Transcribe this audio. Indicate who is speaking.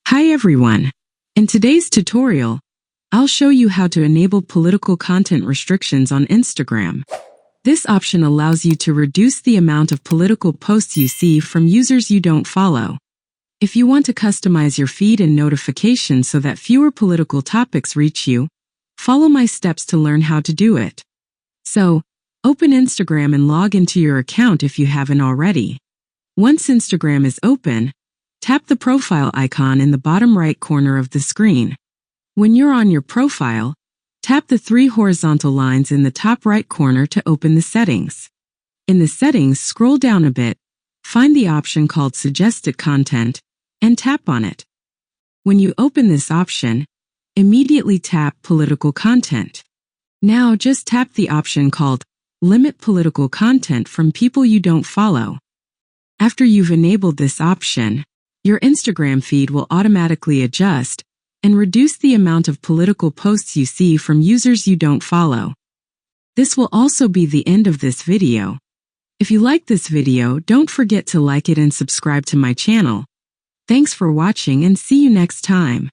Speaker 1: Hi everyone! In today's tutorial, I'll show you how to enable political content restrictions on Instagram. This option allows you to reduce the amount of political posts you see from users you don't follow. If you want to customize your feed and notifications so that fewer political topics reach you, follow my steps to learn how to do it. So, open Instagram and log into your account if you haven't already. Once Instagram is open, tap the profile icon in the bottom right corner of the screen. When you're on your profile, tap the three horizontal lines in the top right corner to open the settings. In the settings, scroll down a bit, find the option called Suggested Content, and tap on it. When you open this option, immediately tap Political Content. Now just tap the option called Limit Political Content from people you don't follow. After you've enabled this option, your Instagram feed will automatically adjust and reduce the amount of political posts you see from users you don't follow. This will also be the end of this video. If you like this video, don't forget to like it and subscribe to my channel. Thanks for watching and see you next time.